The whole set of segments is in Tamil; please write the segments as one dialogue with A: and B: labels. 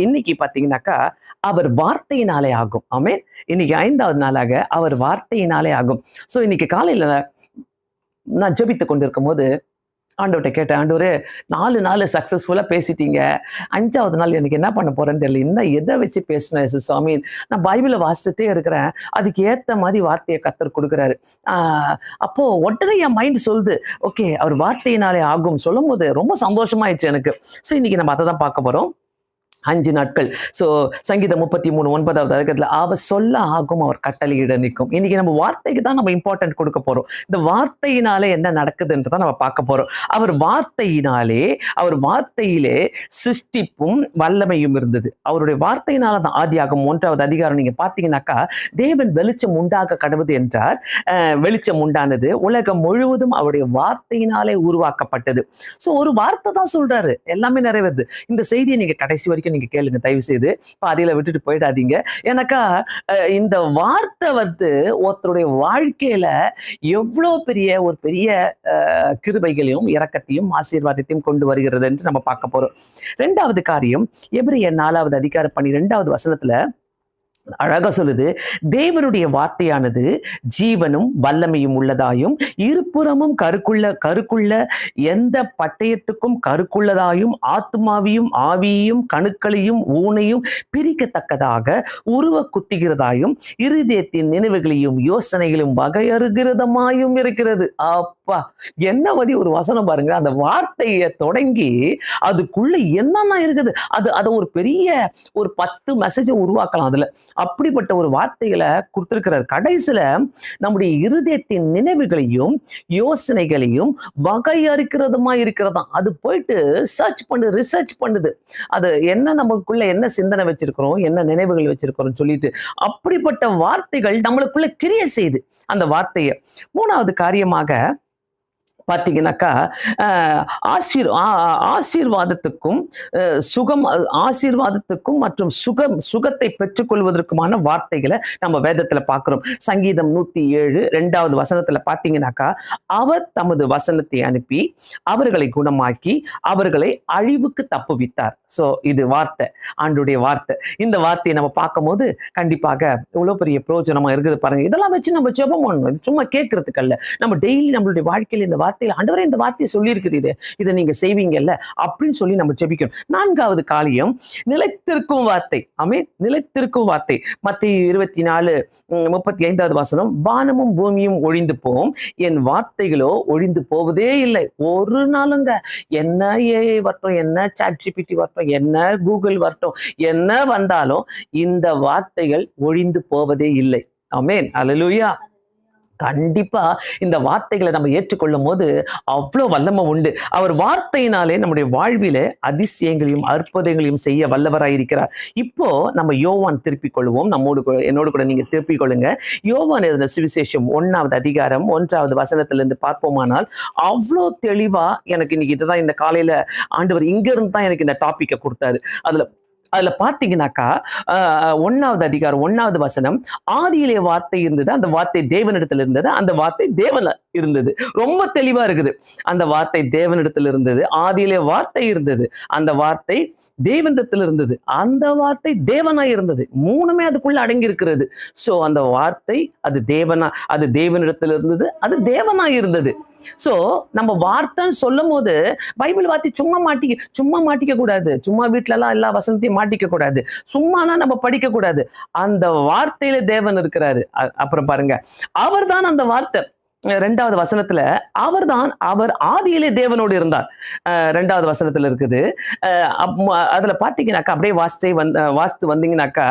A: இன்னைக்கு பாத்தீங்கன்னாக்கா அவர் வார்த்தையினாலே ஆகும். ஆமென். இன்னைக்கு 5வது நாளாக அவர் வார்த்தையினாலே ஆகும். சோ இன்னைக்கு காலையில நான் ஜெபித்து கொண்டிருக்கும் போது ஆண்டவர்கிட்ட கேட்டேன், ஆண்டவரே 4 நாள் சக்சஸ்ஃபுல்லா பேசிட்டீங்க, 5வது நாள் எனக்கு என்ன பண்ண போறேன்னு தெரியல, இன்னும் எதை வச்சு பேசினேன் சுவாமி? நான் பைபிளை வாசிச்சுட்டே இருக்கிறேன், அதுக்கு ஏத்த மாதிரி வார்த்தையை கர்த்தர் கொடுக்குறாரு. அப்போ உடனே என் மைண்ட் சொல்லுது, ஓகே அவர் வார்த்தையினாலே ஆகும் சொல்லும் போது ரொம்ப சந்தோஷமாயிடுச்சு எனக்கு. ஸோ இன்னைக்கு நம்ம அதை தான் பார்க்க போறோம். 5 நாட்கள். ஸோ சங்கீதம் 33 9வது அதிகாரத்துல அவர் சொல்ல ஆகும், அவர் கட்டளையிட நிற்கும். இன்னைக்கு நம்ம வார்த்தைக்கு தான் நம்ம இம்பார்ட்டன்ட் கொடுக்க போறோம். இந்த வார்த்தையினாலே என்ன நடக்குதுன்றதான் நம்ம பார்க்க போறோம். அவர் வார்த்தையிலே சிருஷ்டிப்பும் வல்லமையும் இருந்தது. அவருடைய வார்த்தையினால தான். ஆதியாகமம் 1வது அதிகாரம் நீங்க பார்த்தீங்கன்னாக்கா, தேவன் வெளிச்சம் உண்டாக கடவுது என்றார். வெளிச்சம் உண்டானது. உலகம் முழுவதும் அவருடைய வார்த்தையினாலே உருவாக்கப்பட்டது. ஸோ ஒரு வார்த்தை தான் சொல்றாரு, எல்லாமே நிறைவேறுது. இந்த செய்தியை நீங்க கடைசி வரைக்கும் நீங்க கேளுங்க, தயவு செய்து பாதியில விட்டுட்டு போயிடாதீங்க. எனக்கா இந்த வார்த்தை ஒருத்தருடைய வாழ்க்கையில எவ்வளவு பெரிய கிருபைகளையும் இரக்கத்தையும் ஆசீர்வாதத்தையும் கொண்டு வருகிறது என்று நம்ம பார்க்க போறோம். 2வது காரியம், எபிரேயர் 4வது அதிகாரம் 12வது வசனத்துல அழகா சொல்லுது, தேவனுடைய வார்த்தையானது ஜீவனும் வல்லமையும் உள்ளதாயும் இருபுறமும் கருக்குள்ள எந்த பட்டயத்துக்கும் கருக்குள்ளதாயும் ஆத்மாவையும் ஆவியையும் கணுக்களையும் ஊனையும் பிரிக்கத்தக்கதாக உருவ குத்துகிறதாயும் இருதயத்தின் நினைவுகளையும் யோசனைகளையும் வகையறுகிறதமாயும் இருக்கிறது. அப்பா, என்ன மாதிரி ஒரு வசனம் பாருங்க. அந்த வார்த்தையை தொடங்கி அதுக்குள்ள என்னன்னா இருக்குது, அது ஒரு பெரிய ஒரு 10 மெசேஜை உருவாக்கலாம் அதுல. அப்படிப்பட்ட ஒரு வார்த்தைகளை கொடுத்திருக்கிறார். கடைசியில நம்முடைய இருதயத்தின் நினைவுகளையும் யோசனைகளையும் வகையறுக்கிறதுமா இருக்கிறதா. அது போயிட்டு ரிசர்ச் பண்ணுது. அது என்ன, நமக்குள்ள என்ன சிந்தனை வச்சிருக்கிறோம், என்ன நினைவுகள் வச்சிருக்கிறோம் சொல்லிட்டு அப்படிப்பட்ட வார்த்தைகள் நம்மளுக்குள்ள கிரியை செய்து அந்த வார்த்தையை. 3வது காரியமாக பார்த்தீங்கன்னாக்கா, ஆசீர்வாதத்துக்கும் மற்றும் சுகத்தை பெற்றுக்கொள்வதற்குமான வார்த்தைகளை நம்ம வேதத்துல பார்க்கிறோம். சங்கீதம் 107 2வது வசனத்துல பார்த்தீங்கன்னாக்கா, அவர் தமது வசனத்தை அனுப்பி அவர்களை குணமாக்கி அவர்களை அழிவுக்கு தப்புவித்தார். சோ இது வார்த்தை, ஆண்டுடைய வார்த்தை. இந்த வார்த்தையை நம்ம பார்க்கும் போது கண்டிப்பாக இவ்வளவு பெரிய பிரயோஜனமா இருக்குது பாருங்க. இதெல்லாம் வச்சு நம்ம ஜெபம் பண்ணணும். இது சும்மா கேட்கறதுக்கு அல்ல. நம்ம டெய்லி நம்மளுடைய வாழ்க்கையில இந்த வார்த்தையில, ஆண்டவரே இந்த வார்த்தையை சொல்லியிருக்கிறீரு, இதை நீங்க செய்வீங்கல்ல அப்படின்னு சொல்லி நம்ம ஜெபிக்கணும். 4வது காரியம், நிலைத்திருக்கும் வார்த்தை. ஆமென். நிலைத்திருக்கும் வார்த்தை. மத்தேயு 24 35வது வசனம், வானமும் பூமியும் ஒழிந்து போகும், என் வார்த்தைகளோ ஒழிந்து போவதே இல்லை. ஒரு நாளுங்க, என்ன ஏஐ வரட்டும், என்ன ChatGPT வரட்டும், என்ன கூகுள் வரட்டும், என்ன வந்தாலும் இந்த வார்த்தைகள் ஒழிந்து போவதே இல்லை. ஆமென். அல்லேலூயா. கண்டிப்பா இந்த வார்த்தைகளை நம்ம ஏற்றுக்கொள்ளும் போது அவ்வளோ வல்லமை உண்டு. அவர் வார்த்தையினாலே நம்முடைய வாழ்வில அதிசயங்களையும் அற்புதங்களையும் செய்ய வல்லவராயிருக்கிறார். இப்போ நம்ம யோவான் திருப்பிக் கொள்வோம். என்னோடு கூட நீங்க திருப்பிக் கொள்ளுங்க. யோவான் எழுதின சுவிசேஷம் 1வது அதிகாரம் 1வது வசனத்திலிருந்து பார்ப்போமானால், அவ்வளோ தெளிவா எனக்கு இன்னைக்கு இதுதான், இந்த காலையில ஆண்டவர் இங்க இருந்து தான் எனக்கு இந்த டாபிக்கை கொடுத்தாரு. அதுல பாத்தீங்கன்னாக்கா, 1வது அதிகாரம் 1வது வசனம், ஆதியிலே வார்த்தை இருந்தது, அந்த வார்த்தை தேவனிடத்தில் இருந்தது, அந்த வார்த்தை தேவன இருந்தது. ரொம்ப தெளிவா இருக்குது. அந்த வார்த்தை தேவனிடத்தில் இருந்தது, ஆதியிலே வார்த்தை இருந்தது, அந்த வார்த்தை தேவனிடத்தில் இருந்தது, அந்த வார்த்தை தேவனாய் இருந்தது. 3மே அதுக்குள்ள அடங்கி இருக்கிறது. சோ அந்த வார்த்தை அது தேவனிடத்தில் இருந்தது, அது தேவனாய் இருந்தது. சோ நம்ம வார்த்தைன்னு சொல்லும் போது பைபிள் வார்த்தை சும்மா மாட்டிக்க கூடாது. சும்மா வீட்டுல எல்லாம் எல்லா வசனத்தையும் மாட்டிக்க கூடாது. சும்மானா நம்ம படிக்க கூடாது. அந்த வார்த்தையில தேவன் இருக்கிறாரு. அப்புறம் பாருங்க, அவர் தான் அந்த வார்த்தை. 2வது வசனத்துல அவர் ஆதியிலே தேவனோடு இருந்தார். 2வது வசனத்துல இருக்குது. அதுல பாத்தீங்கன்னாக்கா, அப்படியே வாஸ்து வந்தீங்கன்னாக்கா,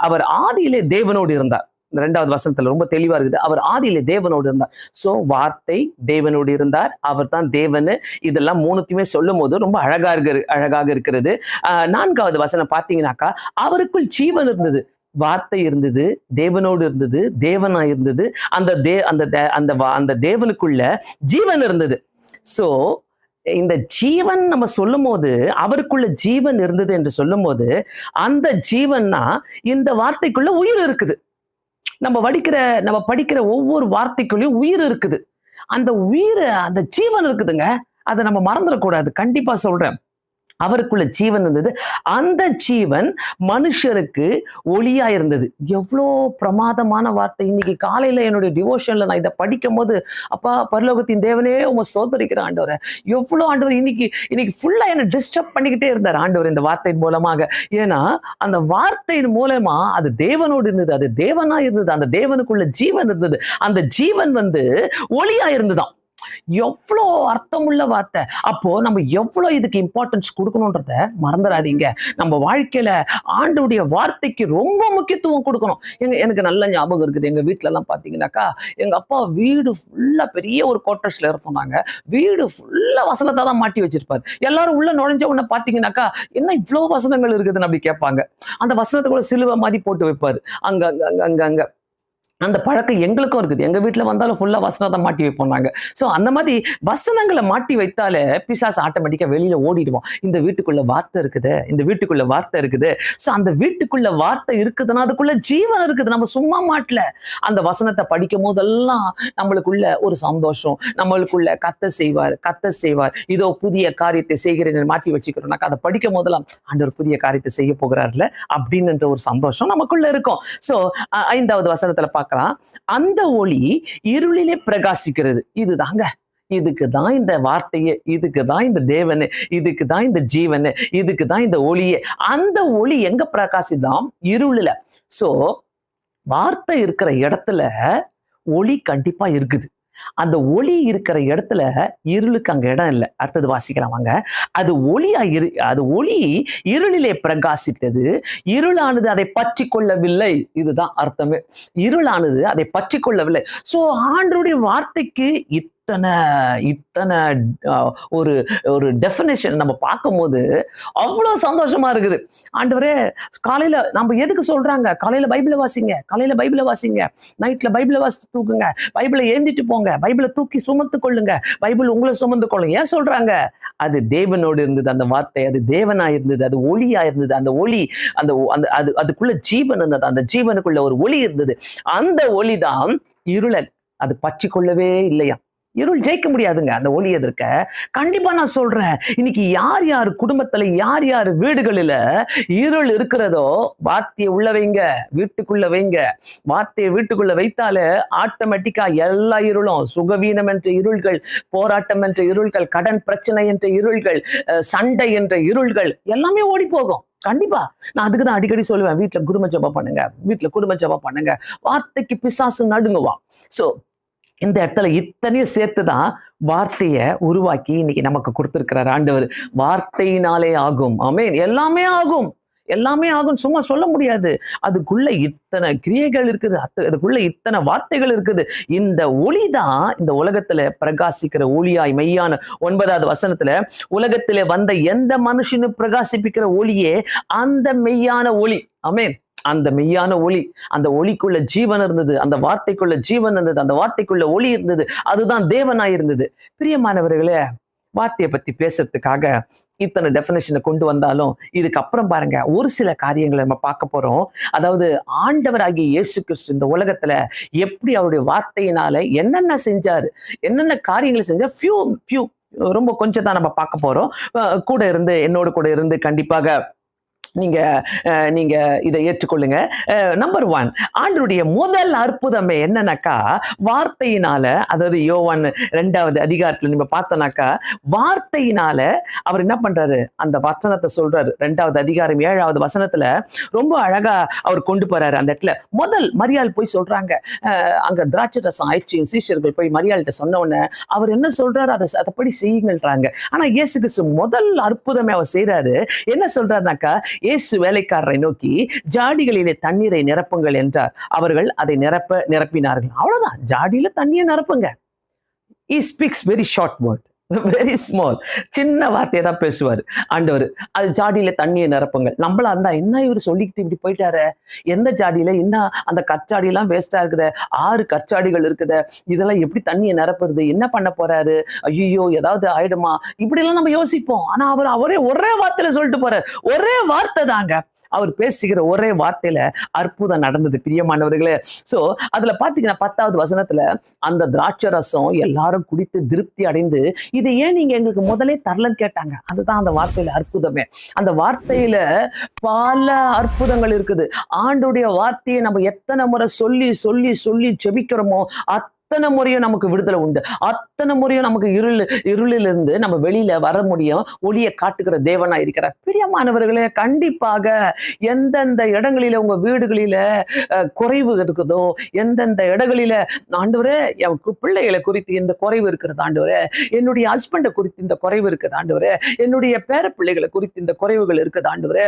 A: அவர் ஆதியிலே தேவனோடு இருந்தார். 2வது வசனத்துல ரொம்ப தெளிவா இருக்குது. அவர் ஆதியிலே தேவனோடு இருந்தார். சோ வார்த்தை தேவனோடு இருந்தார், அவர் தான் தேவனு. இதெல்லாம் 3த்தையுமே சொல்லும் போது ரொம்ப அழகாக இருக்கிறது. 4வது வசனம் பார்த்தீங்கன்னாக்கா, அவருக்குள் ஜீவன் இருந்தது, வார்த்தை இருந்தது, தேவனோடு இருந்தது, தேவனா இருந்தது, அந்த தேவனுக்குள்ள ஜீவன் இருந்தது. சோ இந்த ஜீவன் நம்ம சொல்லும் போது, அவருக்குள்ள ஜீவன் இருந்தது என்று சொல்லும் போது, அந்த ஜீவன்னா இந்த வார்த்தைக்குள்ள உயிர் இருக்குது. நம்ம படிக்கிற ஒவ்வொரு வார்த்தைக்குள்ளேயும் உயிர் இருக்குது. அந்த உயிர், அந்த ஜீவன் இருக்குதுங்க. அதை நம்ம மறந்துடக்கூடாது. கண்டிப்பா சொல்றேன். அவருக்குள்ள ஜீவன் இருந்தது. அந்த ஜீவன் மனுஷருக்கு ஒளியா இருந்தது. எவ்வளோ பிரமாதமான வார்த்தை! இன்னைக்கு காலையில என்னுடைய டிவோஷன்ல நான் இதை படிக்கும் போது, அப்பா பரலோகத்தின் தேவனே உம்மை ஸ்தோத்தரிக்கிறேன் ஆண்டவரே. எவ்வளோ ஆண்டவர் இன்னைக்கு ஃபுல்லா என்ன டிஸ்டர்ப் பண்ணிக்கிட்டே இருந்தார் ஆண்டவர் இந்த வார்த்தையின் மூலமாக. ஏன்னா அந்த வார்த்தையின் மூலமா அது தேவனோடு இருந்தது, அது தேவனா இருந்தது, அந்த தேவனுக்குள்ள ஜீவன் இருந்தது. அந்த ஜீவன் ஒளியா இருந்துதான். எவ்வளோ அர்த்தமுள்ள வார்த்தை! அப்போ நம்ம எவ்வளோ இதுக்கு இம்பார்ட்டன்ஸ் கொடுக்கணுன்றத மறந்துடாதீங்க. நம்ம வாழ்க்கையில ஆண்டவருடைய வார்த்தைக்கு ரொம்ப முக்கியத்துவம் கொடுக்கணும். எனக்கு நல்ல ஞாபகம் இருக்குது. எங்க வீட்டுல எல்லாம் பாத்தீங்கன்னாக்கா, எங்க அப்பா வீடு ஃபுல்லா பெரிய ஒரு குவார்டர்ஸ்ல சொன்னாங்க. வீடு ஃபுல்லா வசனத்தை தான் மாட்டி வச்சிருப்பாரு. எல்லாரும் உள்ள நுழைஞ்ச உடனே பாத்தீங்கன்னாக்கா, என்ன இவ்வளோ வசனங்கள் இருக்குதுன்னு அப்படி கேட்பாங்க. அந்த வசனத்துக்குள்ள சிலுவை மாதிரி போட்டு வைப்பாரு. அங்க அங்க அங்க அங்க அங்க அந்த பழக்கம் எங்களுக்கும் இருக்குது. எங்க வீட்டுல வந்தாலும் ஃபுல்லா வசனத்தை மாட்டி வைப்போம் நாங்க. சோ அந்த மாதிரி வசனங்களை மாட்டி வைத்தாலே பிசாசு ஆட்டோமேட்டிக்கா வெளியில ஓடிடுவோம். இந்த வீட்டுக்குள்ள வார்த்தை இருக்குது, இந்த வீட்டுக்குள்ள வார்த்தை இருக்குது. சோ அந்த வீட்டுக்குள்ள வார்த்தை இருக்குதுன்னா அதுக்குள்ள ஜீவன் இருக்குது. நம்ம சும்மா மாட்டல. அந்த வசனத்தை படிக்கும் போதெல்லாம் நம்மளுக்குள்ள ஒரு சந்தோஷம், நம்மளுக்குள்ள கத்த செய்வார். இதோ புதிய காரியத்தை செய்கிறேன் மாட்டி வச்சுக்கிறோம்னாக்கா, அதை படிக்கும் போதெல்லாம் ஆண்டவர் புதிய காரியத்தை செய்ய போகிறார்ல அப்படின்ற ஒரு சந்தோஷம் நமக்குள்ள இருக்கும். சோ 5வது வசனத்துல பார்க்கலாம், அந்த ஒளி இருளிலே பிரகாசிக்கிறது. இதுக்குதான் இந்த வார்த்தையே, இதுக்குதான் இந்த தேவனே, இதுக்குதான் இந்த ஜீவனே, இதுக்குதான் இந்த ஒளியே. அந்த ஒளி எங்க பிரகாசிதான்? இருளுல. சோ வார்த்தை இருக்கிற இடத்துல ஒளி கண்டிப்பா இருக்குது. அந்த ஒளி இருக்கிற இடத்துல இருளுக்கு அங்க இடம் இல்லை. அடுத்தது வாசிக்கலாம் வாங்க. அது ஒளி இருளிலே பிரகாசித்தது, இருளானது அதை பற்றி கொள்ளவில்லை. இதுதான் அர்த்தமே. இருளானது அதை பற்றி கொள்ளவில்லை. சோ ஆண்டவருடைய வார்த்தைக்கு இத்தனை ஒரு ஒரு டெஃபினேஷன் நம்ம பார்க்கும்போது அவ்வளவு சந்தோஷமா இருக்குது. ஆண்டவரே, காலையில நம்ம எதுக்கு சொல்றாங்க? காலையில பைபிளை வாசிங்க, நைட்ல பைபிளை வாசித்து தூக்குங்க, பைபிளை ஏந்திட்டு போங்க, பைபிளை தூக்கி சுமந்து கொள்ளுங்க, பைபிள் உங்களை சுமந்து கொள்ளுங்க. ஏன் சொல்றாங்க? அது தேவனோடு இருந்தது. அந்த வார்த்தை அது தேவனா இருந்தது, அது ஒளியா இருந்தது. அந்த ஒளி அதுக்குள்ள ஜீவன் இருந்தது. அந்த ஜீவனுக்குள்ள ஒரு ஒளி இருந்தது. அந்த ஒளிதான் இருளை அது பற்றி கொள்ளவே இல்லையா. இருள் ஜெயிக்க முடியாதுங்க அந்த ஒளி எதிர்க்க. கண்டிப்பா நான் சொல்றேன், இன்னைக்கு யார் குடும்பத்துல யார் வீடுகளில இருள் இருக்கிறதோ வார்த்தையை உள்ள வைங்க, வீட்டுக்குள்ள வைங்க. வார்த்தையை வீட்டுக்குள்ள வைத்தாலே ஆட்டோமேட்டிக்கா எல்லா இருளும், சுகவீனம் என்ற இருள்கள், போராட்டம் என்ற இருள்கள், கடன் பிரச்சனை என்ற இருள்கள், சண்டை என்ற இருள்கள் எல்லாமே ஓடி போகும். கண்டிப்பா நான் அதுக்குதான் அடிக்கடி சொல்லுவேன், வீட்டுல குடும்ப ஜெபம் பண்ணுங்க, வார்த்தைக்கு பிசாசு நடுங்குவான். சோ இந்த இடத்துல இத்தனையும் சேர்த்துதான் வார்த்தையை உருவாக்கி இன்னைக்கு நமக்கு கொடுத்திருக்கிறார் ஆண்டவர். வார்த்தையினாலே ஆகும். ஆமென். எல்லாமே ஆகும். சும்மா சொல்ல முடியாது. அதுக்குள்ள இத்தனை கிரியைகள் இருக்குது, அதுக்குள்ள இத்தனை வார்த்தைகள் இருக்குது. இந்த ஒளிதான் இந்த உலகத்துல பிரகாசிக்கிற ஒளியாய் மெய்யான 9வது வசனத்துல, உலகத்திலே வந்த எந்த மனுஷனும் பிரகாசிப்பிக்கிற ஒளியே அந்த மெய்யான ஒளி. ஆமென். அந்த மெய்யான ஒளி, அந்த ஒளிக்குள்ள ஜீவன் இருந்தது, அந்த வார்த்தைக்குள்ள ஜீவன் இருந்தது, அந்த வார்த்தைக்குள்ள ஒளி இருந்தது. அதுதான் தேவனாய் இருந்தது. பிரியமானவர்களே, வார்த்தையை பத்தி பேசுறதுக்காக இத்தனை டெஃபினேஷனை கொண்டு வந்தாலும் இதுக்கப்புறம் பாருங்க ஒரு சில காரியங்களை நம்ம பார்க்க போறோம். அதாவது ஆண்டவராகிய இயேசு கிறிஸ்து இந்த உலகத்துல எப்படி அவருடைய வார்த்தையினால என்னென்ன செஞ்சாரு, என்னென்ன காரியங்களை செஞ்சார், ஃபியூ ரொம்ப கொஞ்சம் தான் நம்ம பார்க்க போறோம். என்னோடு கூட இருந்து கண்டிப்பாக நீங்க இதை ஏற்றுக்கொள்ளுங்க. நம்பர் 1, ஆண்டருடைய முதல் அற்புதமே என்னன்னாக்கா வார்த்தையினால. அதாவது யோவான் 2வது அதிகாரத்துல நீங்க பார்த்தோம்னாக்கா வார்த்தையினால அவர் என்ன பண்றாரு, அந்த வசனத்தை சொல்றாரு. 2வது அதிகாரம் 7வது வசனத்துல ரொம்ப அழகா அவர் கொண்டு போறாரு. அந்த இடத்துல முதல் மரியாள் போய் சொல்றாங்க, அங்க திராட்சை ரசம் ஆயிடுச்சு. சீஷர்கள் போய் மரியாள்கிட்ட சொன்ன உடனே அவர் என்ன சொல்றாரு, அதைப்படி செய்யுங்கள்ன்றாங்க. ஆனா இயேசு கிறிஸ்து முதல் அற்புதமே அவர் செய்யறாரு. என்ன சொல்றாருனாக்கா, இயேசு வேலைக்காரரை நோக்கி ஜாடிகளிலே தண்ணீரை நிரப்புங்கள் என்றார். அவர்கள் அதை நிரப்பினார்கள். அவ்வளவுதான், ஜாடியில தண்ணியை நிரப்புங்க. He speaks very short word, very small, சின்ன வார்த்தையை தான் பேசுவார் ஆண்டவர். அது ஜாடியில தண்ணியை நிரப்புங்கள். நம்மளா இருந்தா என்ன இவர் சொல்லிக்கிட்டு இப்படி போயிட்டாரு, எந்த ஜாடியில என்ன அந்த கற்சாடியெல்லாம் வேஸ்டா இருக்குது, 6 கற்சாடிகள் இருக்குது, இதெல்லாம் எப்படி தண்ணியை நிரப்புறது, என்ன பண்ண போறாரு, ஐயோ ஏதாவது ஆயிடுமா, இப்படி எல்லாம் நம்ம யோசிப்போம். ஆனா அவரே ஒரே வார்த்தையில சொல்லிட்டு போறாரு. ஒரே வார்த்தை தாங்க, அவர் பேசுகிற ஒரே வார்த்தையில அற்புதம் நடந்தது. பிரியமானவர்களே, சோ அதுல பாத்தீங்கன்னா 10வது வசனத்துல அந்த திராட்சை ரசம் எல்லாரும் குடித்து திருப்தி அடைந்து இது ஏன் நீங்க எங்களுக்கு முதலே தரலன்னு கேட்டாங்க. அதுதான் அந்த வார்த்தையில அற்புதமே. அந்த வார்த்தையில பல அற்புதங்கள் இருக்குது. ஆண்டுடைய வார்த்தையை நம்ம எத்தனை முறை சொல்லி சொல்லி சொல்லி ஜெபிக்கிறோமோ அத்தனை முறையும் நமக்கு விடுதலை உண்டு. அத்தனை முறையும் நமக்கு இருளிலிருந்து நம்ம வெளியில வர முடியும். ஒளியை காட்டுகிற தேவனா இருக்கிறார். பிரியமானவர்களே, கண்டிப்பாக எந்தெந்த இடங்களில உங்க வீடுகளில குறைவு இருக்குதோ, எந்தெந்த இடங்களில ஆண்டவரே என் பிள்ளைகளை குறித்து இந்த குறைவு இருக்கிறது ஆண்டவரே, என்னுடைய ஹஸ்பண்டை குறித்து இந்த குறைவு இருக்குது ஆண்டவரே, என்னுடைய பேர பிள்ளைகளை குறித்து இந்த குறைவுகள் இருக்குது ஆண்டவரே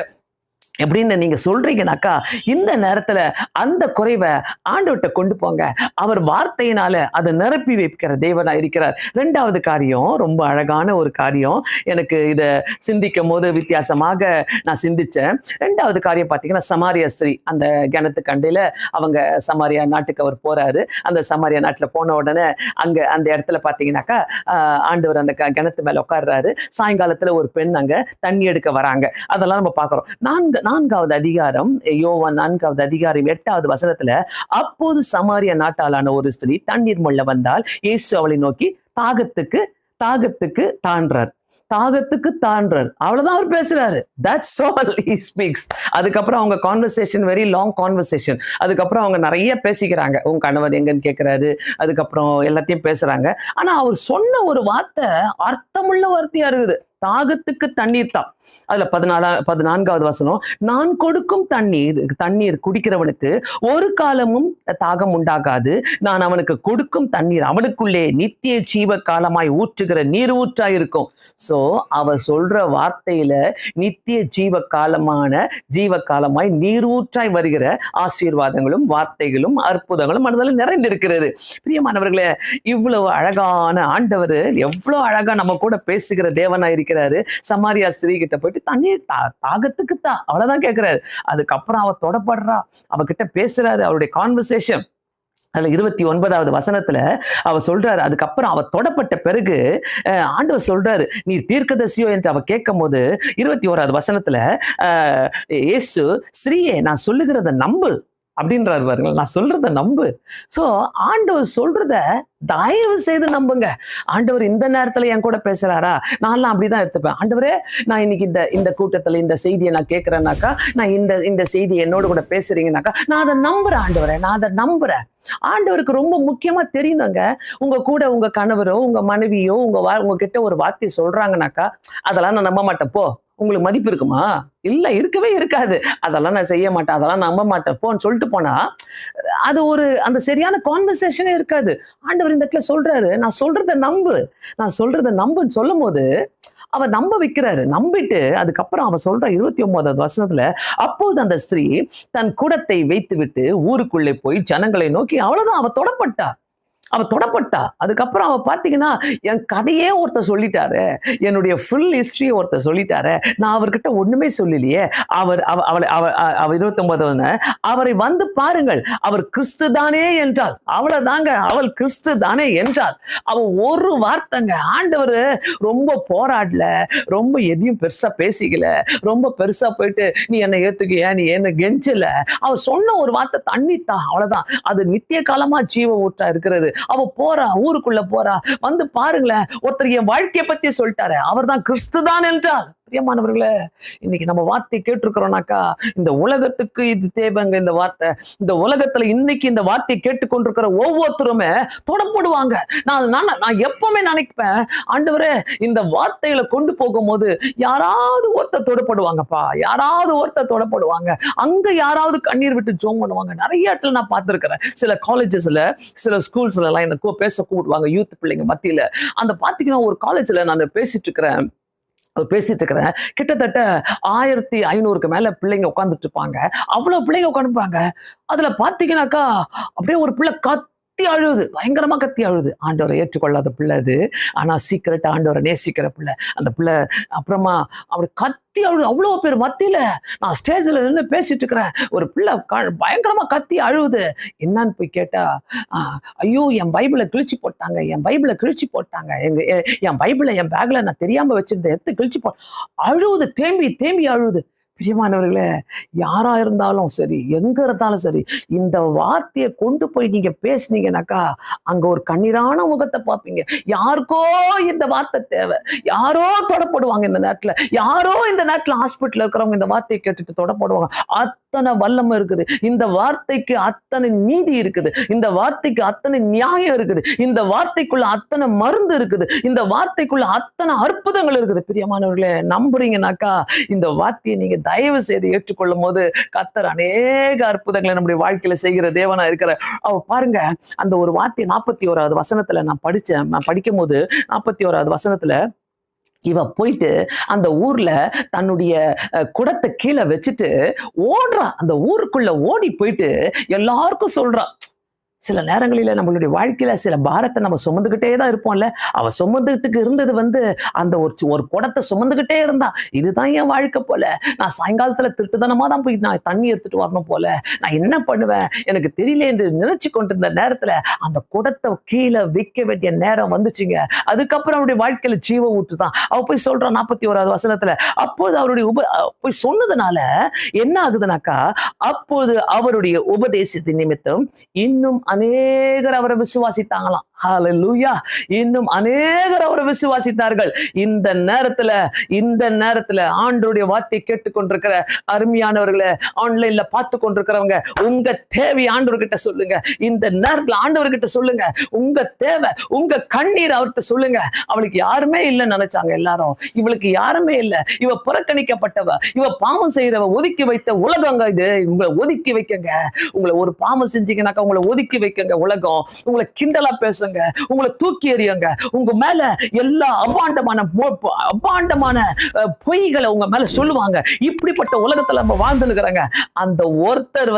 A: எப்படின்னு நீங்க சொல்றீங்கனாக்கா, இந்த நேரத்துல அந்த குறைவை ஆண்டவர்கிட்ட கொண்டு போங்க. அவர் வார்த்தையினால அதை நிரப்பி வைக்கிற தேவனா இருக்கிறார். 2வது காரியம், ரொம்ப அழகான ஒரு காரியம், எனக்கு இதை சிந்திக்கும் போது வித்தியாசமாக நான் சிந்திச்சேன். 2வது காரியம் பார்த்தீங்கன்னா, சமாரியா ஸ்திரீ அந்த கிணத்து கண்டையில அவங்க சமாரியா நாட்டுக்கு அவர் போறாரு. அந்த சமாரியா நாட்டுல போன உடனே அங்க அந்த இடத்துல பார்த்தீங்கன்னாக்கா ஆண்டவர் அந்த கிணத்து மேல உட்கார்றாரு. சாயங்காலத்துல ஒரு பெண் அங்க தண்ணி எடுக்க வராங்க. அதெல்லாம் நம்ம பார்க்கிறோம். 4வது அதிகாரம், யோவான் 4வது அதிகாரம் 8வது வசனத்துல, அப்போது சமாரியா நாட்டாளான ஒரு ஸ்திரீ தண்ணீர் மொள்ள வந்தால் இயேசு அவளை நோக்கி தாகத்துக்கு தான்றார். அவ்வளவுதான் அவர் பேசுறாரு. That's all he speaks. அதுக்கப்புறம் அவங்க கான்வர்சேஷன் வெரி லாங் கான்வர்சேஷன். அதுக்கப்புறம் அவங்க நிறைய பேசிக்கிறாங்க. உங்க கணவர் எங்கன்னு கேட்கிறாரு. அதுக்கப்புறம் எல்லாத்தையும் பேசுறாங்க. ஆனா அவர் சொன்ன ஒரு வார்த்தை அர்த்தமுள்ள வார்த்தையா இருக்குது. தாகத்துக்கு தண்ணீர் தான். அதுல 14வது வசனம், நான் கொடுக்கும் தண்ணீர் குடிக்கிறவனுக்கு ஒரு காலமும் தாகம் உண்டாகாது. நான் அவனுக்கு கொடுக்கும் தண்ணீர் அவனுக்குள்ளே நித்திய ஜீவ காலமாய் ஊற்றுகிற நீர் ஊற்றாய் இருக்கும். சோ அவ சொல்ற வார்த்தையில நித்திய ஜீவ காலமாய் நீர் ஊற்றாய் வருகிற ஆசீர்வாதங்களும் வார்த்தைகளும் அற்புதங்களும் மனதில் நிறைந்திருக்கிறது. பிரியமானவர்களே, இவ்வளவு அழகான ஆண்டவர் எவ்வளவு அழகா நம்ம கூட பேசுகிற தேவனா இருக்கிறாரு. சமாரியா ஸ்திரீ கிட்ட போயிட்டு தண்ணீர் தாகத்துக்கு தான் அவ்வளவுதான் கேட்கிறாரு. அதுக்கப்புறம் அவ தொடப்படுறா, அவகிட்ட பேசுறாரு. அவருடைய கான்வர்சேஷன் அதுல 29வது வசனத்துல அவ சொல்றாரு. அதுக்கப்புறம் அவ தொடப்பட்ட பிறகு ஆண்டவர் சொல்றாரு, நீ தீர்க்கதரிசியோ என்று அவ கேட்கும் போது 21வது வசனத்துல இயேசு, ஸ்திரீயே நான் சொல்லுகிறத நம்பு அப்படின்றாரு பாருங்க. நான் சொல்றத நம்பு. சோ ஆண்டவர் சொல்றத தயவு செய்து நம்புங்க. ஆண்டவர் இந்த நேரத்துல என் கூட பேசுறாரா, நான்லாம் அப்படிதான் எடுத்துப்பேன். ஆண்டவரே, நான் இன்னைக்கு இந்த கூட்டத்துல இந்த செய்தியை நான் கேட்கிறேன்னாக்கா, நான் இந்த செய்தி என்னோட கூட பேசுறீங்கன்னாக்கா, நான் அதை நம்புறேன் ஆண்டவரே, நான் அதை நம்புறேன். ஆண்டவருக்கு ரொம்ப முக்கியமா தெரியணுங்க. உங்க கூட உங்க கணவரோ உங்க மனைவியோ உங்க கிட்ட ஒரு வார்த்தை சொல்றாங்கனாக்கா, அதெல்லாம் நான் நம்ப மாட்டேன் போ. உங்களுக்கு மதிப்பு இருக்குமா? இல்ல, இருக்கவே இருக்காது. அதெல்லாம் நான் செய்ய மாட்டேன், அதெல்லாம் நம்ப மாட்டேன் போன்னு சொல்லிட்டு போனா அது அந்த சரியான கான்வர்சேஷனே இருக்காது. ஆண்டவர் இந்த இடத்துல சொல்றாரு, நான் சொல்றத நம்புன்னு சொல்லும் போது அவர் நம்ப வைக்கிறாரு. நம்பிட்டு அதுக்கப்புறம் அவ சொல்ற 29வது வசனத்துல, அப்போது அந்த ஸ்திரீ தன் குடத்தை வைத்து விட்டு ஊருக்குள்ளே போய் ஜனங்களை நோக்கி, அவ்வளவுதான், அவ தொடப்பட்டா. அதுக்கப்புறம் அவ பாத்தீங்கன்னா, என் கதையே ஒருத்தர் சொல்லிட்டாரு, என்னுடைய ஃபுல் ஹிஸ்டரியை ஒருத்தர் சொல்லிட்டாரு, நான் அவர்கிட்ட ஒண்ணுமே சொல்லலையே. அவர் 29 அவரை வந்து பாருங்கள், அவர் கிறிஸ்து தானே என்றால். அவ்வளவுதாங்க, அவள் கிறிஸ்து தானே என்றால். அவ ஒரு வார்த்தைங்க. ஆண்டவர் ரொம்ப போராடல, ரொம்ப எதையும் பெருசா பேசிக்கல, ரொம்ப பெருசா போயிட்டு நீ என்னை ஏத்துக்கிய, நீ என்ன கெஞ்சல. அவ சொன்ன ஒரு வார்த்தை தண்ணித்தான், அவ்வளவுதான். அது நித்திய காலமா ஜீவ ஊற்றா இருக்கிறது. அவ போறா, ஊருக்குள்ள போறா, வந்து பாருங்களேன், ஒருத்தர் என் வாழ்க்கையை பத்தி சொல்லிட்டாரு, அவர் தான் கிறிஸ்துதான் என்றால். பிரியமானவர்களே, இன்னைக்கு நம்ம வார்த்தை கேட்டிருக்கிறோம்னாக்கா, இந்த உலகத்துக்கு இது தேவைங்க. இந்த வார்த்தை இந்த உலகத்துல இன்னைக்கு இந்த வார்த்தையை கேட்டுக்கொண்டிருக்கிற ஒவ்வொருத்தருமே தொடப்படுவாங்க. நான் எப்பவுமே நினைப்பேன், ஆண்டவரே, இந்த வார்த்தைகளை கொண்டு போகும்போது யாராவது ஒருத்தர் தொடப்படுவாங்கப்பா, யாராவது ஒருத்தர் தொடப்படுவாங்க. அங்க யாராவது கண்ணீர் விட்டு ஜோம் பண்ணுவாங்க. நிறைய இடத்துல நான் பார்த்திருக்கிறேன். சில காலேஜஸ்ல, சில ஸ்கூல்ஸ்ல எல்லாம் என்ன பேச கூப்பிடுவாங்க, யூத் பிள்ளைங்க மத்தியில. அந்த பாத்தீங்கன்னா, ஒரு காலேஜ்ல நான் பேசிட்டு இருக்கிறேன், கிட்டத்தட்ட 1500க்கு மேல பிள்ளைங்க உட்காந்துட்டு இருப்பாங்க. அவ்வளவு பிள்ளைங்க உட்காந்துப்பாங்க. அதுல பாத்தீங்கன்னாக்கா, அப்படியே ஒரு பிள்ளை கத்தி அழுது, பயங்கரமா கத்தி அழுது. ஆண்டவரை ஏற்றுக்கொள்ளாத பிள்ளை அது, ஆனா சீக்கிரட்டா ஆண்டவரை நேசிக்கிற பிள்ளை. அந்த பிள்ளை அப்புறமா அப்படி கத்தி அழுது. அவ்வளவு பேர் மத்தியில நான் ஸ்டேஜ்ல நின்று பேசிட்டு இருக்கிறேன். ஒரு பிள்ளை பயங்கரமா கத்தி அழுகுது. என்னன்னு போய் கேட்டா, ஐயோ, என் பைபிளை கிழிச்சு போட்டாங்க, என் பைபிளை என் பேக்ல நான் தெரியாம வச்சிருந்தேன், எடுத்து கிழிச்சு அழுகுது, தேம்பி அழுகுது. பிரியமானவர்களே, யாரா இருந்தாலும் சரி, எங்க இருந்தாலும் சரி, இந்த வார்த்தையை கொண்டு போய் நீங்க பேசுனீங்கன்னாக்கா, அங்க ஒரு கண்ணீரான முகத்தை பார்ப்பீங்க. யாருக்கோ இந்த வார்த்தை தேவை. யாரோ தொடப்படுவாங்க இந்த நேரத்துல. யாரோ இந்த நேரத்துல ஹாஸ்பிட்டல்ல இருக்கிறவங்க இந்த வார்த்தையை கேட்டுட்டு தொடப்படுவாங்க. அத்தனை வல்லமை இருக்குது. இந்த வார்த்தைக்கு அத்தனை நீதி இருக்குது. இந்த வார்த்தைக்கு அத்தனை நியாயம் இருக்குது. இந்த வார்த்தைக்குள்ள அத்தனை மருந்து இருக்குது. இந்த வார்த்தைக்குள்ள அத்தனை அற்புதங்கள் இருக்குது. பிரியமானவர்களே, நம்புறீங்கன்னாக்கா இந்த வார்த்தையை நீங்க தயவு செய்து ஏற்றுக்கொள்ளும் போது கர்த்தர் அநேக அற்புதங்களை நம்முடைய வாழ்க்கையில செய்கிற தேவனா இருக்கிற பாருங்க. அந்த ஒரு வார்த்தை 41வது வசனத்துல நான் படிக்கும் போது 41வது வசனத்துல இவ போயிட்டு அந்த ஊர்ல தன்னுடைய குடத்தை கீழே வச்சுட்டு ஓடுறா. அந்த ஊருக்குள்ள ஓடி போயிட்டு எல்லாருக்கும் சொல்றா. சில நேரங்களில நம்மளுடைய வாழ்க்கையில சில பாரத்தை நம்ம சுமந்துகிட்டே தான் இருப்போம்ல. அவ சுமந்துகிட்டு இருந்தது அந்த ஒரு குடத்தை சுமந்துகிட்டே இருந்தா. இதுதான் என் வாழ்க்கை போல. நான் சாயங்காலத்துல திருட்டுத்தனமா தான் போய் நான் தண்ணி எடுத்துட்டு வரணும் போல. நான் என்ன பண்ணுவேன் எனக்கு தெரியல என்று நினைச்சு கொண்டிருந்த நேரத்துல அந்த குடத்தை கீழே வைக்க வேண்டிய நேரம் வந்துச்சுங்க. அதுக்கப்புறம் அவருடைய வாழ்க்கையில ஜீவ ஊற்று தான். அவ போய் சொல்றான் 41வது வசனத்துல. அப்போது அவருடைய போய் சொன்னதுனால என்ன ஆகுதுனாக்கா, அப்போது அவருடைய உபதேசத்தின் நிமித்தம் இன்னும் அநேகர் அவரை விசுவாசித்தாங்களாம். ஹல்லேலூயா. இன்னும் அநேகர் அவரை விசுவாசித்தார்கள். இந்த நேரத்துல ஆண்டவருடைய வார்த்தை கேட்டுக்கொண்டிருக்கிற அருமையானவர்களை, ஆன்லைன்ல பார்த்து கொண்டிருக்கிறவங்க, உங்க தேவை ஆண்டவர்கிட்ட சொல்லுங்க. இந்த நேரத்துல ஆண்டவர்கிட்ட சொல்லுங்க. உங்க தேவை, உங்க கண்ணீர் அவர்கிட்ட சொல்லுங்க. அவளுக்கு யாருமே இல்லைன்னு நினைச்சாங்க எல்லாரும். இவளுக்கு யாருமே இல்லை, இவ புறக்கணிக்கப்பட்டவ, இவ பாவம் செய்யறவ, ஒதுக்கி வைத்த உலகங்க இது. உங்களை ஒதுக்கி வைக்கங்க. உங்களை ஒரு பாவம் செஞ்சீங்கன்னாக்கா உங்களை ஒதுக்கி வைக்கங்க உலகம். உங்களை கிண்டலா பேசுங்க, உங்களை தூக்கி எறியுங்க. உங்க மேல எல்லா அபாண்டமான பொய்களை உங்க மேல சொல்லுவாங்க. இப்படிப்பட்ட உலகத்துல நம்ம வாழ்ந்துருக்கிறாங்க. அந்த ஒருத்தர்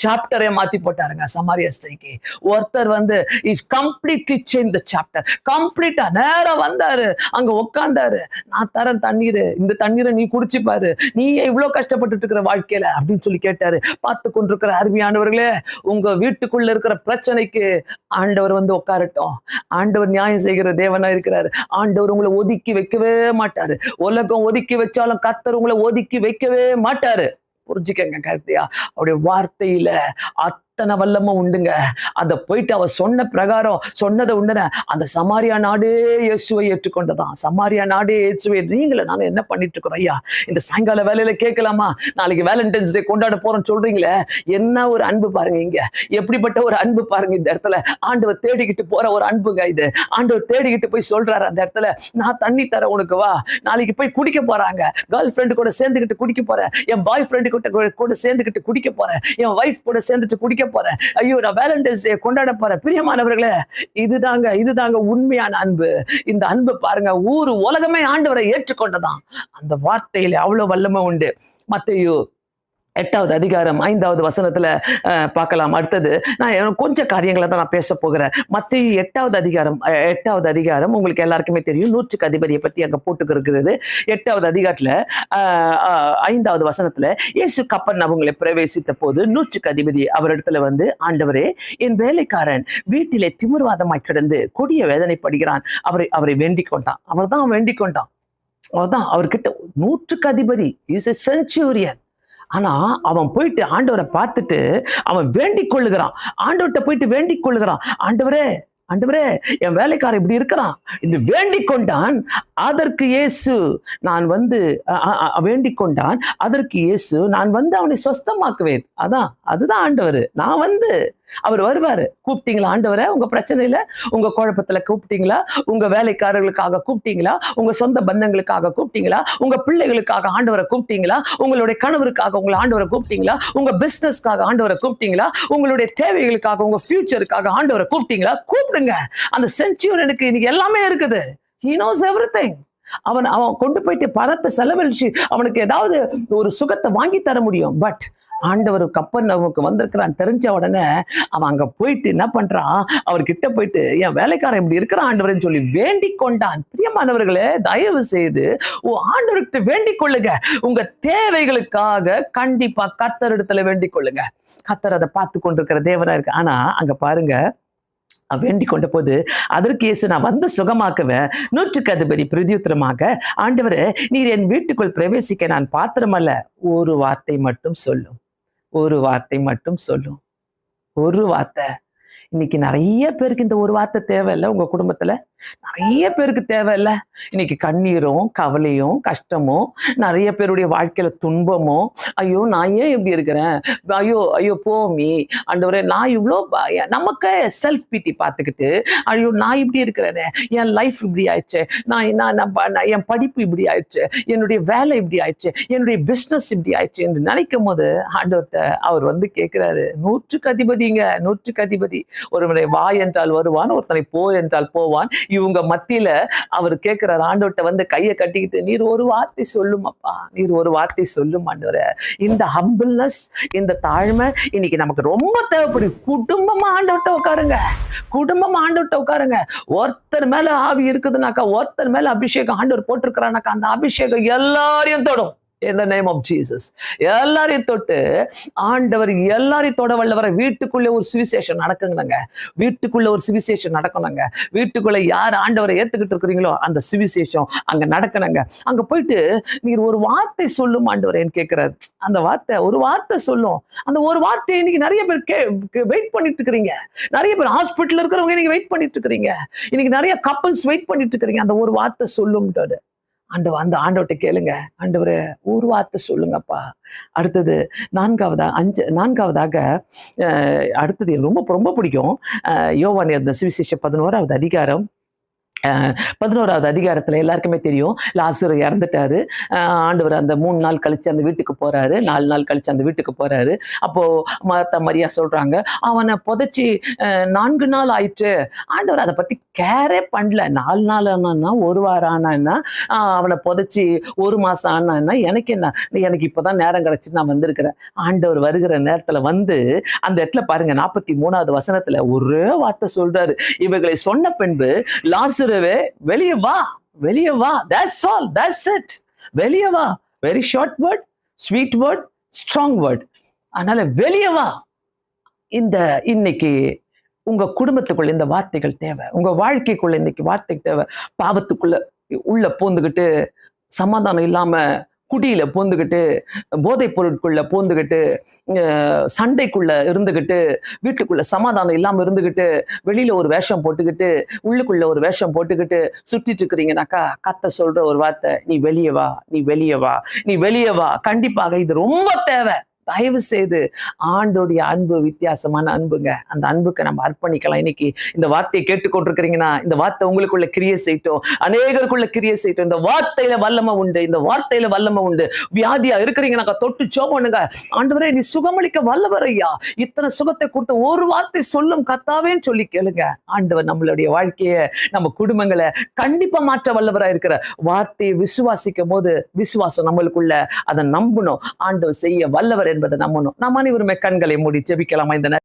A: சாப்டரே மாத்தி போட்டாருங்க. சமாரிய ஸ்திரீக்கு ஒருத்தர் is completely change the chapter. கம்ப்ளீட்டா நேரா வந்தாரு, அங்க உட்கார்ந்தாரு. நான் தரேன் தண்ணீர், இந்த தண்ணீரை நீ குடிச்சு பாரு, நீ இவ்வளவு கஷ்டப்பட்டு இருக்கிற வாழ்க்கையில அப்படின்னு சொல்லி கேட்டாரு. பார்த்து கொண்டிருக்கிற அருமையானவர்களே, உங்க வீட்டுக்குள்ள இருக்கிற பிரச்சனைக்கு ஆண்டவர் உட்காரட்டும். ஆண்டவர் நியாயம் செய்கிற தேவனா இருக்கிறார். ஆண்டவர் உங்களை ஒதுக்கி வைக்கவே மாட்டாரு. உலகம் ஒதுக்கி வச்சாலும் கர்த்தர் உங்களை ஒதுக்கி வைக்கவே மாட்டாரு. புரிஞ்சுக்கங்க கருத்தையா. அவருடைய வார்த்தையில அத்தனை வல்லமும் உண்டுங்க. அதை போயிட்டு அவ சொன்ன பிரகாரம் சொன்னதை உண்டுன அந்த சமாரியா நாடே இயேசுவை ஏற்றுக்கொண்டதான். சமாரியா நாடே இயேசுவை. நீங்களே நாங்க என்ன பண்ணிட்டு இருக்கிறோம் ஐயா? இந்த சாயங்கால வேலையில கேட்கலாமா? நாளைக்கு வேலண்டைன்ஸ் டே கொண்டாட போறோம் சொல்றீங்களே, என்ன ஒரு அன்பு பாருங்க. இங்க எப்படிப்பட்ட ஒரு அன்பு பாருங்க. இந்த இடத்துல ஆண்டவர் தேடிக்கிட்டு போற ஒரு அன்புங்க இது. ஆண்டவர் தேடிக்கிட்டு போய் சொல்றாரு அந்த இடத்துல, நான் தண்ணி தரேன் உனக்கு, வா. நாளைக்கு போய் குடிக்க போறாங்க. கேர்ள் ஃப்ரெண்டு கூட சேர்ந்துக்கிட்டு குடிக்க போறேன். என் பாய் ஃப்ரெண்டு கூட சேர்ந்துக்கிட்டு குடிக்க போறேன். என் வைஃப் கூட சேர்ந்துட்டு குடிக்க போறேன். ஐயோ, நான் வேலண்டைன்ஸ் டே கொண்டாட போறேன். பிரியமானவர்களே, இதுதாங்க உண்மையான அன்பு. இந்த அன்பு பாருங்க, உலகமே ஆண்டவரை ஏற்றுக்கொண்டதான். அந்த வார்த்தையில அவ்வளவு வல்லமை உண்டு. மத்தேயு 8வது அதிகாரம் 5வது வசனத்துல பார்க்கலாம். அடுத்தது நான் கொஞ்சம் காரியங்களை தான் நான் பேச போகிறேன். மத்தேயு 8வது அதிகாரம் உங்களுக்கு எல்லாருக்குமே தெரியும். நூற்றுக்கு அதிபதியை பத்தி அங்க போட்டு இருக்கிறது. 8வது அதிகாரத்துல 5வது வசனத்துல, இயேசு கப்பர்நகூமிலே பிரவேசித்த போது நூற்றுக்கு அதிபதி அவரிடத்துல ஆண்டவரே, என் வேலைக்காரன் வீட்டிலே திமிர்வாதமாய் கிடந்து கொடிய வேதனைப்படுகிறான், அவரை வேண்டிக் கொண்டான். அவர்தான் அவர்கிட்ட நூற்றுக்கு அதிபதி, இஸ் எ சென்ச்சுரியன். ஆனா அவன் போயிட்டு ஆண்டவரை பார்த்துட்டு அவன் வேண்டிக் கொள்ளுகிறான். ஆண்டவர்கிட்ட போயிட்டு வேண்டிக் கொள்ளுகிறான். ஆண்டவரே, என் வேலைக்காரன் இப்படி இருக்கிறான் என்று வேண்டிக் கொண்டான். அதற்கு இயேசு நான் வேண்டிக் கொண்டான். அதற்கு இயேசு நான் அவனை சொஸ்தமாக்குவேன். அதுதான் ஆண்டவர். நான் அவர் வருவாரு. கூப்பிட்டீங்களா ஆண்டவரை? உங்க பிரச்சனையில, உங்க குழப்பத்துல கூப்பிட்டீங்களா? உங்க வேலைக்காரர்களுக்காக கூப்பிட்டீங்களா? உங்க சொந்த பந்தங்களுக்காக கூப்பிட்டீங்களா? உங்க பிள்ளைகளுக்காக ஆண்டவரை கூப்பிட்டீங்களா? உங்களுடைய கணவருக்காக உங்களை ஆண்டவரை கூப்பிட்டீங்களா? உங்க பிசினஸ்க்காக ஆண்டவரை கூப்பிட்டீங்களா? உங்களுடைய தேவைகளுக்காக, உங்க ஃபியூச்சருக்காக ஆண்டவரை கூப்பிட்டீங்களா? கூப்பிடுங்க. அந்த சென்ச்சுரியனுக்கு இன்னைக்கு எல்லாமே இருக்குது. He knows everything. அவன் கொண்டு போயிட்டு பணத்தை செலவழிச்சு அவனுக்கு ஏதாவது ஒரு சுகத்தை வாங்கி தர முடியும். பட் ஆண்டவர் கப்பர்நகூமுக்கு வந்திருக்கிறான் தெரிஞ்ச உடனே அவன் அங்க போயிட்டு என்ன பண்றான்? அவர்கிட்ட போயிட்டு என் வேலைக்காரன் இப்படி இருக்கிறான் ஆண்டவர்ன்னு சொல்லி வேண்டிக் கொண்டான். பிரியமானவர்களே, தயவு செய்து ஆண்டவர்கிட்ட வேண்டிக் கொள்ளுங்க. உங்க தேவைகளுக்காக கண்டிப்பா கர்த்தரிடத்துல வேண்டிக் கொள்ளுங்க. கர்த்தர் அதை பார்த்து கொண்டிருக்கிற தேவனா இருக்கு. ஆனா அங்க பாருங்க, வேண்டிக் கொண்ட போது அதற்கு இயேசு, நான் வந்து சுகமாக்குவேன். 100க்கு அதிபதி பிரதியுத்தரமாக, ஆண்டவரே, நீர் என் வீட்டுக்குள் பிரவேசிக்க நான் பாத்திரமல்ல, ஒரு வார்த்தை மட்டும் சொல்லும், ஒரு வார்த்தை மட்டும் சொல்லும், ஒரு வார்த்தை. இன்னைக்கு நிறைய பேருக்கு இந்த ஒரு வார்த்தை தேவையில்ல. உங்க குடும்பத்துல நிறைய பேருக்கு தேவையில்ல. இன்னைக்கு கண்ணீரும் கவலையும் கஷ்டமும், நிறைய பேருடைய வாழ்க்கையில துன்பமும், ஐயோ நான் ஏன் இப்படி இருக்கிறேன், ஐயோ ஐயோ போமி ஆண்டவரே, நான் இவ்வளோ நமக்கு செல்ஃப் பிட்டி பார்த்துக்கிட்டு, ஐயோ நான் இப்படி இருக்கிறேனே, என் லைஃப் இப்படி ஆயிடுச்சு, என் படிப்பு இப்படி ஆயிடுச்சு, என்னுடைய வேலை இப்படி ஆயிடுச்சு, என்னுடைய பிஸ்னஸ் இப்படி ஆயிடுச்சு என்று நினைக்கும் போது ஆண்டவர்கிட்ட அவர் வந்து கேட்கிறாரு, 100க்கு அதிபதிங்க, 100க்கு அதிபதி. ஒருவனை வா என்றால் வருவான், ஒருத்தனை போ என்றால் போவான். இவங்க மத்தியில அவர் கேட்கிறார் ஆண்டவர்கிட்ட வந்து கையை கட்டிக்கிட்டு, நீர் ஒரு வார்த்தை சொல்லும் அப்பா, நீர் ஒரு வார்த்தை சொல்லும் ஆண்டவரே. இந்த ஹம்பிள்னஸ், இந்த தாழ்மை இன்னைக்கு நமக்கு ரொம்ப தேவைப்படுது. குடும்பமா ஆண்டவர்கிட்ட உட்காருங்க, குடும்பமா ஆண்டவர்கிட்ட உட்காருங்க. ஒருத்தர் மேல ஆவி இருக்குதுனாக்கா, ஒருத்தர் மேல அபிஷேகம் ஆண்டவர் போட்டிருக்கிறானாக்கா, அந்த அபிஷேகம் எல்லாரையும் தொடும். In the name of Jesus. எல்லாரையும் தொட்டு ஆண்டவர் எல்லாரையும் தொட வல்லவரை. வீட்டுக்குள்ளே ஒரு சுவிசேஷம் நடக்குங்க, வீட்டுக்குள்ள ஒரு சுவிசேஷம் நடக்கணுங்க. வீட்டுக்குள்ள யார் ஆண்டவரை ஏத்துக்கிட்டு இருக்கிறீங்களோ அந்த சுவிசேஷம் அங்க நடக்கணுங்க. அங்க போயிட்டு நீர் ஒரு வார்த்தை சொல்லும் ஆண்டவரேன்னு கேட்கிறாரு. அந்த வார்த்தை, ஒரு வார்த்தை சொல்லும். அந்த ஒரு வார்த்தை இன்னைக்கு நிறைய பேர் வெயிட் பண்ணிட்டு இருக்கிறீங்க. நிறைய பேர் ஹாஸ்பிட்டல் இருக்கிறவங்க இன்னைக்கு வெயிட் பண்ணிட்டு இருக்கிறீங்க. இன்னைக்கு நிறைய கப்பல்ஸ் வெயிட் பண்ணிட்டு இருக்கிறீங்க. அந்த ஒரு வார்த்தை சொல்லும்ட்டாரு. அந்த ஆண்டவர்கிட்ட கேளுங்க, ஆண்டவரே ஒரு வார்த்தை சொல்லுங்கப்பா. அடுத்தது நான்காவதாக அடுத்தது ரொம்ப ரொம்ப பிடிக்கும். யோவான் அந்த சுவிசேஷம் 11வது அதிகாரம் 11வது அதிகாரத்துல எல்லாருக்குமே தெரியும், லாசரு இறந்துட்டாரு. ஆண்டவர் அந்த 3 நாள் கழிச்சு அந்த வீட்டுக்கு போறாரு, 4 நாள் கழிச்சு அந்த வீட்டுக்கு போறாரு. அப்போ மார்த்தா மரியா சொல்றாங்க, அவனை புதைச்சி 4 நாள் ஆயிடுச்சு. ஆண்டவர் அதை பத்தி கேரே பண்ணல. 4 நாள் ஆனா, 1 வாரம் ஆனா என்ன, அவனை புதைச்சி 1 மாசம் ஆனா என்ன, எனக்கு என்ன, எனக்கு இப்பதான் நேரம் கிடைச்சு நான் வந்திருக்கிறேன். ஆண்டவர் வருகிற நேரத்துல வந்து அந்த இடத்துல பாருங்க, 43வது வசனத்துல ஒரே வார்த்தை சொல்றாரு. இவைகளை சொன்ன பின்பு லாசரு, வெளியே வா, வெளியே வா. That's all, that's it. வெளியே வா. Very short word, sweet word, strong word. அதனால வெளியே வா. இன்னைக்கு உங்க குடும்பத்துக்குள்ள இந்த வார்த்தைகள் தேவை. உங்க வாழ்க்கைக்குள்ள இன்னைக்கு வார்த்தை தேவை. பாவத்துக்குள்ள உள்ள பூந்துக்கிட்டு, சமாதானம் இல்லாம குடியில பூந்துக்கிட்டு, போதைப் பொருட்குள்ள பூந்துக்கிட்டு, சண்டைக்குள்ள இருந்துகிட்டு, வீட்டுக்குள்ள சமாதானம் இல்லாம இருந்துகிட்டு, வெளியில ஒரு வேஷம் போட்டுக்கிட்டு, உள்ளுக்குள்ள ஒரு வேஷம் போட்டுக்கிட்டு சுற்றிட்டு இருக்கிறீங்கனாக்கா, கர்த்தர் சொல்ற ஒரு வார்த்தை, நீ வெளியே வா, நீ வெளியே வா, நீ வெளியே வா. கண்டிப்பாக இது ரொம்ப தேவை. தயவு செய்து ஆண்டோடைய அன்பு வித்தியாசமான அன்புங்க. அந்த அன்புக்கு நம்ம அர்ப்பணிக்கலாம். இன்னைக்கு இந்த வார்த்தையை கேட்டுக்கொண்டிருக்கிறீங்கன்னா, இந்த வார்த்தை உங்களுக்குள்ள கிரியை செய்யட்டும், அநேகருக்குள்ள கிரியை செய்யட்டும். இந்த வார்த்தையில வல்லமை உண்டு, இந்த வார்த்தையில வல்லமை உண்டு. வியாதியா இருக்கிறீங்கன்னாக்கா தொட்டு ஜெபம், ஆண்டவரே நீ சுகமளிக்க வல்லவர் ஐயா, இத்தனை சுகத்தை கொடுத்த ஒரு வார்த்தை சொல்லும் கர்த்தாவேன்னு சொல்லி கேளுங்க. ஆண்டவர் நம்மளுடைய வாழ்க்கையை, நம்ம குடும்பங்களை கண்டிப்பா மாற்ற வல்லவரா இருக்கிற வார்த்தையை விசுவாசிக்கும் போது, விசுவாசம் நம்மளுக்குள்ள அதை நம்பணும். ஆண்டவர் செய்ய வல்லவர் என்பதை நம்பணும். நாம் அனைவருமே கண்களை மூடி ஜெபிக்கலாமா இந்த